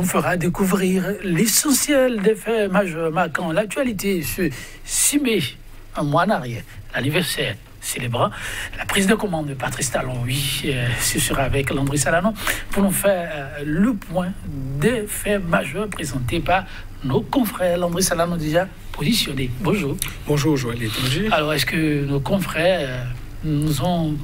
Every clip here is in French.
vous fera découvrir l'essentiel des faits majeurs marquant l'actualité ce 6 mai, un mois en arrière, l'anniversaire célébrant la prise de commande de Patrice Talon. Oui, ce sera avec Landry Salanon pour nous faire le point des faits majeurs présentés par nos confrères. Landry Salanon déjà positionné. Bonjour. Bonjour, Joël Etonji. Alors, est-ce que nos confrères nous ont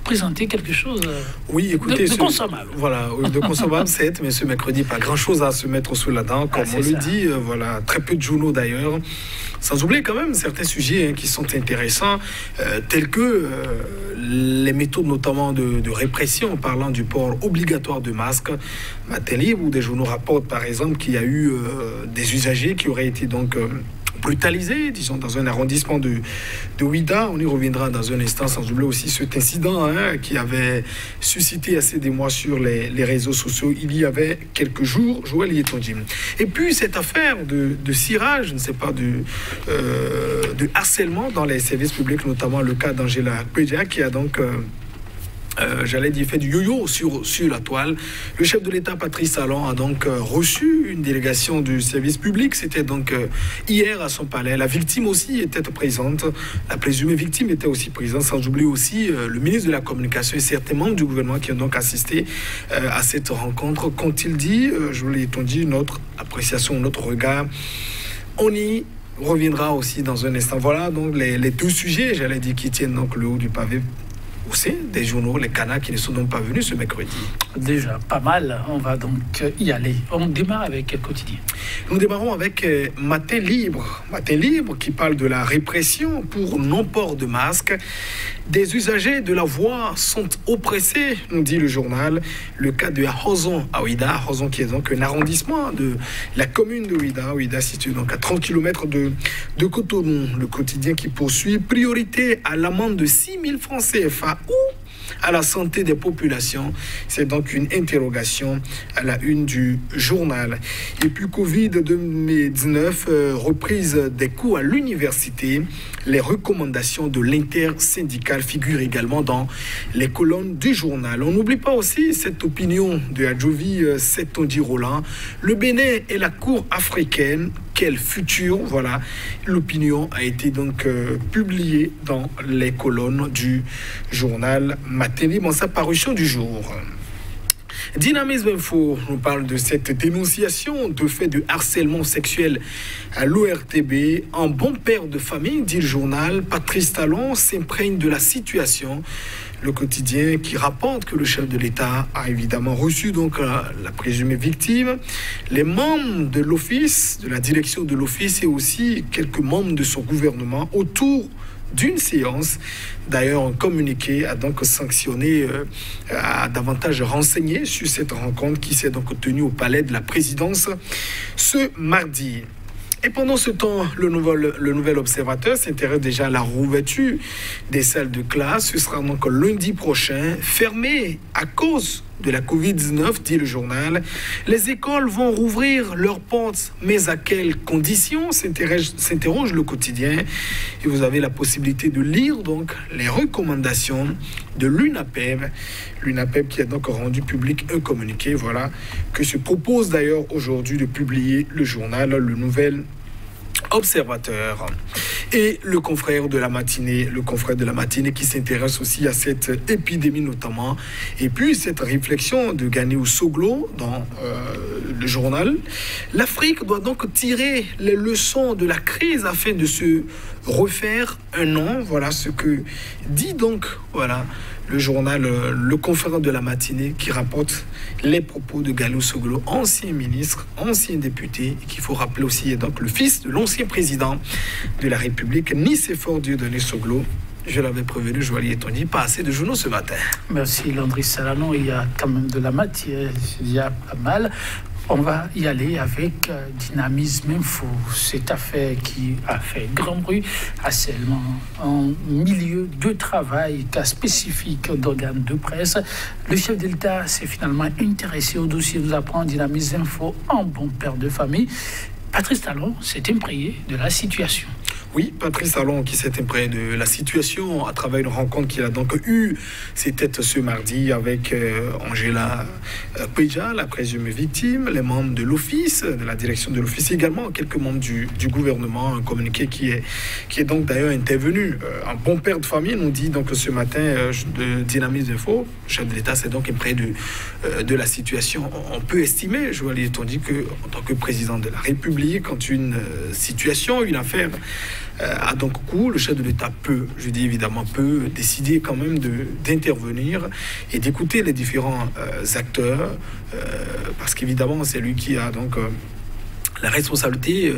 présenté quelque chose oui, écoutez, de consommable? Voilà, de consommable, c'est, mais ce mercredi, pas grand-chose à se mettre sous la dent, comme on le dit. Voilà, très peu de journaux d'ailleurs. Sans oublier quand même certains sujets qui sont intéressants, tels que les méthodes notamment de répression, parlant du port obligatoire de masques. Matin Libre, où des journaux rapportent par exemple qu'il y a eu des usagers qui auraient été donc brutalisés, disons, dans un arrondissement de Ouidah. On y reviendra dans un instant, sans oublier aussi cet incident qui avait suscité assez d'émoi sur les réseaux sociaux il y avait quelques jours, Joël Etonji. Et puis cette affaire de cirage, je ne sais pas, de harcèlement dans les services publics, notamment le cas d'Angela Pédia, qui a donc j'allais dire, fait du yo-yo sur la toile. Le chef de l'État, Patrice Talon, a donc reçu une délégation du service public. C'était donc hier à son palais. La victime aussi était présente. La présumée victime était aussi présente. Sans oublier aussi le ministre de la Communication et certains membres du gouvernement qui ont donc assisté à cette rencontre. Qu'ont-ils dit? Je vous l'ai dit, notre appréciation, notre regard. On y reviendra aussi dans un instant. Voilà donc les deux sujets, j'allais dire, qui tiennent donc le haut du pavé. Aussi des journaux, les canards qui ne sont donc pas venus ce mercredi. Déjà pas mal, on va donc y aller. On démarre avec Quotidien. Nous démarrons avec Matin Libre. Matin Libre qui parle de la répression pour non-port de masque. Des usagers de la voie sont oppressés, nous dit le journal. Le cas de Hozon à Ouidah, Hozon qui est donc un arrondissement de la commune de Ouidah. Ouidah situé donc à 30 km de Cotonou. Le Quotidien qui poursuit. Priorité à l'amende de 6 000 francs CFA ou à la santé des populations. C'est donc une interrogation à la une du journal. Et puis Covid-19, reprise des cours à l'université. Les recommandations de l'intersyndicale figurent également dans les colonnes du journal. On n'oublie pas aussi cette opinion de Adjovi Setondi Roland. Le Bénin et la Cour africaine, quel futur? Voilà, l'opinion a été donc publiée dans les colonnes du journal Matin Libre en sa parution du jour. Dynamisme Info nous parle de cette dénonciation de faits de harcèlement sexuel à l'ORTB. En bon père de famille, dit le journal, Patrice Talon s'imprègne de la situation. Le Quotidien qui rapporte que le chef de l'État a évidemment reçu donc la présumée victime, les membres de l'office, de la direction de l'office et aussi quelques membres de son gouvernement autour d'une séance. D'ailleurs, un communiqué a donc sanctionné, a davantage renseigné sur cette rencontre qui s'est donc tenue au palais de la présidence ce mardi. Et pendant ce temps, le nouvel observateur s'intéresse déjà à la rouverture des salles de classe. Ce sera donc lundi prochain, fermé à cause de la Covid-19, dit le journal. Les écoles vont rouvrir leurs portes, mais à quelles conditions, s'interroge le Quotidien. Et vous avez la possibilité de lire donc les recommandations de l'UNAPEB. L'UNAPEB qui a donc rendu public un communiqué, voilà, que se propose d'ailleurs aujourd'hui de publier le journal, le nouvel observateur. Et le confrère de la matinée qui s'intéresse aussi à cette épidémie notamment. Et puis cette réflexion de Ganéou Soglo dans le journal. L'Afrique doit donc tirer les leçons de la crise afin de se refaire un nom. Voilà ce que dit donc le journal, le confrère de la matinée qui rapporte les propos de Ganéou Soglo, ancien ministre, ancien député, et qu'il faut rappeler aussi est donc le fils de l'ancien président de la République, Nicéphore Dieudonné Soglo. Je l'avais prévenu, Joël Etonji, pas assez de journaux ce matin. Merci Landry Salanon, il y a quand même de la matière, il y a pas mal. On va y aller avec Dynamisme Info. Cette affaire qui a fait grand bruit, harcèlement en milieu de travail, cas spécifique d'organes de presse. Le chef de l'État s'est finalement intéressé au dossier. Nous apprend Dynamisme Info en bon père de famille. Patrice Talon s'est imprégné de la situation. Oui, Patrice Talon qui s'est imprégné de la situation à travers une rencontre qu'il a donc eue, c'était ce mardi avec Angela Peja, la présumée victime, les membres de l'office, de la direction de l'office, également quelques membres du gouvernement, un communiqué qui est donc d'ailleurs intervenu. Un bon père de famille nous dit donc ce matin de Dynamisme Info, le chef de l'État s'est donc imprégné de la situation. On peut estimer, je vois les on dit que en tant que président de la République, quand une situation, une affaire a donc cours, le chef de l'État peut, je dis évidemment peut, décider quand même d'intervenir et d'écouter les différents acteurs, parce qu'évidemment c'est lui qui a donc la responsabilité,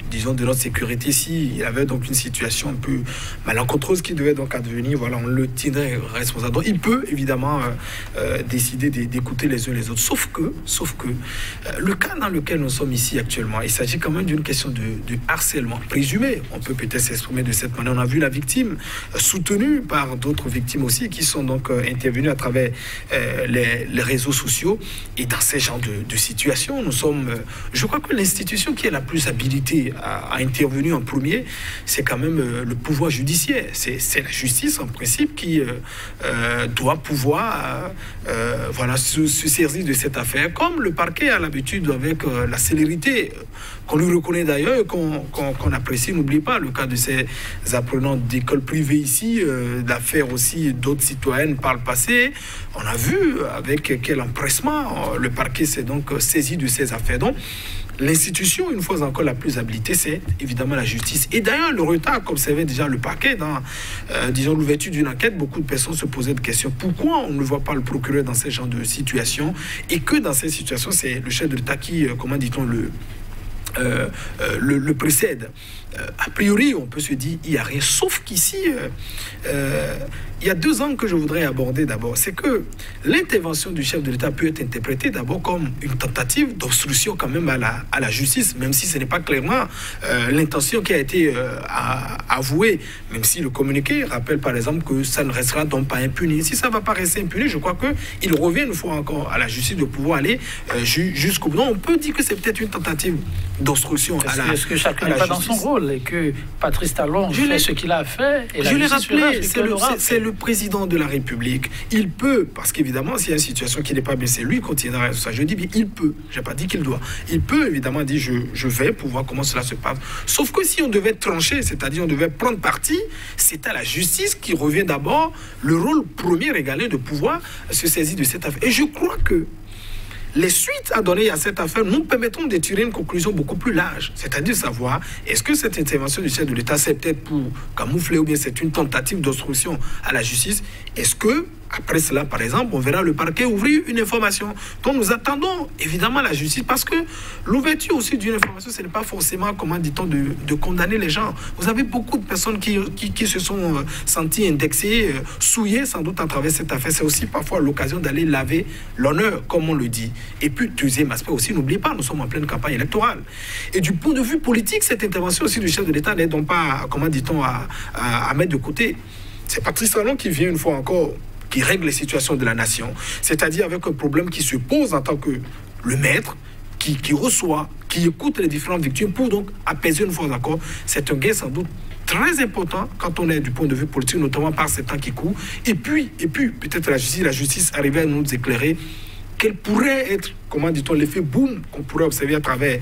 disons, de notre sécurité. S'il y avait donc une situation un peu malencontreuse qui devait donc advenir, voilà, on le tiendrait responsable. Donc, il peut évidemment décider d'écouter les uns les autres. Sauf que le cas dans lequel nous sommes ici actuellement, il s'agit quand même d'une question de harcèlement présumé. On peut peut-être s'exprimer de cette manière. On a vu la victime soutenue par d'autres victimes aussi qui sont donc intervenues à travers les réseaux sociaux. Et dans ces genres de situations, nous sommes, je crois que l'institution qui est la plus habilitée à intervenir en premier, c'est quand même le pouvoir judiciaire. C'est la justice, en principe, qui doit pouvoir voilà, se saisir de cette affaire, comme le parquet a l'habitude, avec la célérité qu'on lui reconnaît d'ailleurs, qu'on apprécie. N'oubliez pas le cas de ces apprenants d'école privée ici, d'affaires aussi d'autres citoyennes par le passé. On a vu avec quel empressement le parquet s'est donc saisi de ces affaires. Donc, l'institution, une fois encore, la plus habilitée, c'est évidemment la justice. Et d'ailleurs, le retard qu'observait déjà le parquet dans, disons, l'ouverture d'une enquête, beaucoup de personnes se posaient des questions. Pourquoi on ne voit pas le procureur dans ce genre de situation? Et que dans ces situations, c'est le chef de l'État qui, comment dit-on, le précède. A priori, on peut se dire il n'y a rien. Sauf qu'ici, il y a deux angles que je voudrais aborder d'abord. C'est que l'intervention du chef de l'État peut être interprétée d'abord comme une tentative d'obstruction quand même à la justice, même si ce n'est pas clairement l'intention qui a été avouée, même si le communiqué rappelle par exemple que ça ne restera donc pas impuni. Si ça ne va pas rester impuni, je crois qu'il revient une fois encore à la justice de pouvoir aller jusqu'au bout. On peut dire que c'est peut-être une tentative d'obstruction à la justice. Est-ce que chacun n'est pas dans son rôle et que Patrice Talon fait ce qu'il a fait et je l'ai rappelé, c'est le président de la République. Il peut, parce qu'évidemment, s'il y a une situation qui n'est pas bien, c'est lui qui continuera ça. Je dis bien, il peut. Je n'ai pas dit qu'il doit. Il peut évidemment dire, je vais pour voir comment cela se passe. Sauf que si on devait trancher, c'est-à-dire on devait prendre parti, c'est à la justice qui revient d'abord le rôle premier régalé de pouvoir se saisir de cette affaire. Et je crois que les suites à donner à cette affaire nous permettront de tirer une conclusion beaucoup plus large. C'est-à-dire savoir, est-ce que cette intervention du chef de l'État, c'est peut-être pour camoufler ou bien c'est une tentative d'obstruction à la justice? Est-ce que, après cela, par exemple, on verra le parquet ouvrir une information? Donc nous attendons évidemment la justice, parce que l'ouverture aussi d'une information, ce n'est pas forcément, comment dit-on, de condamner les gens. Vous avez beaucoup de personnes qui se sont senties indexées, souillées sans doute à travers cette affaire. C'est aussi parfois l'occasion d'aller laver l'honneur, comme on le dit. Et puis, deuxième aspect aussi, n'oubliez pas, nous sommes en pleine campagne électorale. Et du point de vue politique, cette intervention aussi du chef de l'État n'est donc pas, comment dit-on, à mettre de côté. C'est Patrice Talon qui vient une fois encore, qui règle les situations de la nation, c'est-à-dire avec un problème qui se pose en tant que le maître, qui reçoit, qui écoute les différentes victimes pour donc apaiser une fois encore. C'est un gain sans doute très important quand on est du point de vue politique, notamment par ces temps qui courent. Et puis peut-être la justice arriver à nous éclairer quel pourrait être, comment dit-on, l'effet boom qu'on pourrait observer à travers,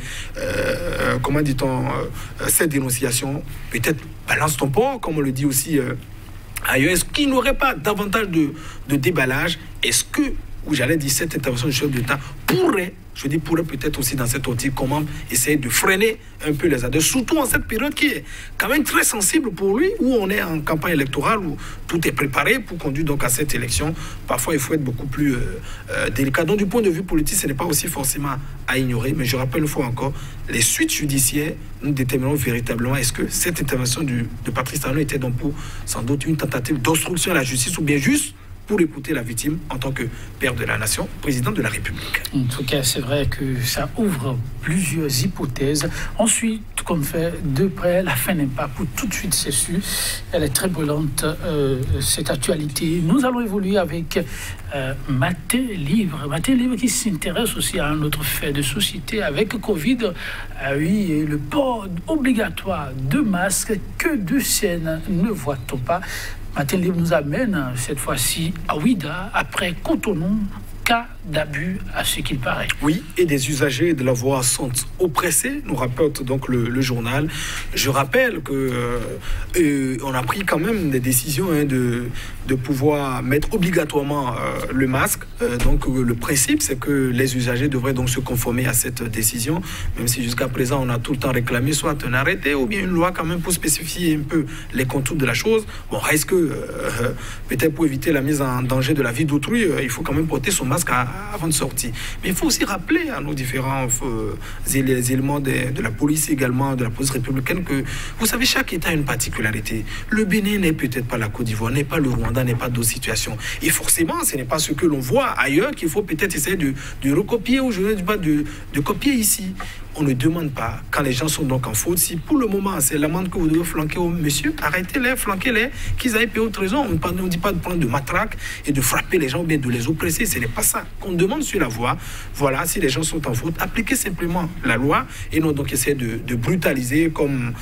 comment dit-on, cette dénonciation. Peut-être balance ton port, comme on le dit aussi ailleurs. Est-ce qu'il n'aurait pas davantage de déballage? Est-ce que, ou j'allais dire, cette intervention du chef de l'État pourrait, je dis pourrait peut-être aussi dans cette optique, comment essayer de freiner un peu les adeptes, surtout en cette période qui est quand même très sensible pour lui, où on est en campagne électorale, où tout est préparé pour conduire donc à cette élection. Parfois, il faut être beaucoup plus délicat. Donc, du point de vue politique, ce n'est pas aussi forcément à ignorer, mais je rappelle une fois encore, les suites judiciaires, nous déterminons véritablement est-ce que cette intervention de Patrice Talon était donc pour, sans doute, une tentative d'obstruction à la justice, ou bien juste pour écouter la victime en tant que père de la nation, président de la République. En tout cas, c'est vrai que ça ouvre plusieurs hypothèses. Ensuite, comme fait de près, la fin n'est pas pour tout de suite, c'est sûr. Elle est très brûlante, cette actualité. Nous allons évoluer avec Matin Libre. Matin Libre qui s'intéresse aussi à un autre fait de société avec Covid. Oui, et le port obligatoire de masques. Que de scènes ne voit-on pas? Matin Libre nous amène cette fois-ci à Ouidah, après Cotonou, cas d'abus à ce qu'il paraît. Oui, et des usagers de la voie sont oppressés, nous rapporte donc le journal. Je rappelle que on a pris quand même des décisions de pouvoir mettre obligatoirement le masque. Donc le principe, c'est que les usagers devraient donc se conformer à cette décision, même si jusqu'à présent on a tout le temps réclamé soit un arrêté ou bien une loi quand même pour spécifier un peu les contours de la chose. Bon, reste que peut-être pour éviter la mise en danger de la vie d'autrui, il faut quand même porter son masque avant de sortir. Mais il faut aussi rappeler à nos différents éléments de la police, également de la police républicaine, que vous savez, chaque État a une particularité. Le Bénin n'est peut-être pas la Côte d'Ivoire, n'est pas le Rwanda, n'est pas d'autres situations. Et forcément, ce n'est pas ce que l'on voit ailleurs qu'il faut peut-être essayer de recopier ou je ne dis pas de copier ici. On ne demande pas, quand les gens sont donc en faute, si pour le moment c'est l'amende que vous devez flanquer au monsieur, arrêtez-les, flanquez-les, qu'ils aient payé autre raison. On ne dit pas de prendre de matraque et de frapper les gens ou bien de les oppresser, ce n'est pas ça qu'on demande sur la voie. Voilà, si les gens sont en faute, appliquez simplement la loi et non donc essayer de brutaliser comme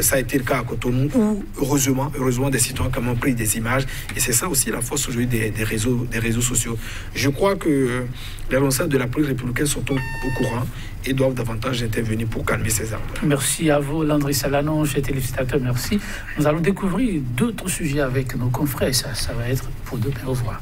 ça a été le cas à Cotonou, où heureusement des citoyens qui ont pris des images. Et c'est ça aussi la force aujourd'hui des réseaux sociaux. Je crois que les responsables de la police républicaine sont au courant et doivent davantage intervenir pour calmer ces arbres. Merci à vous, Landry Salanon, chers téléspectateurs, merci. Nous allons découvrir d'autres sujets avec nos confrères. Ça va être pour demain. Au revoir.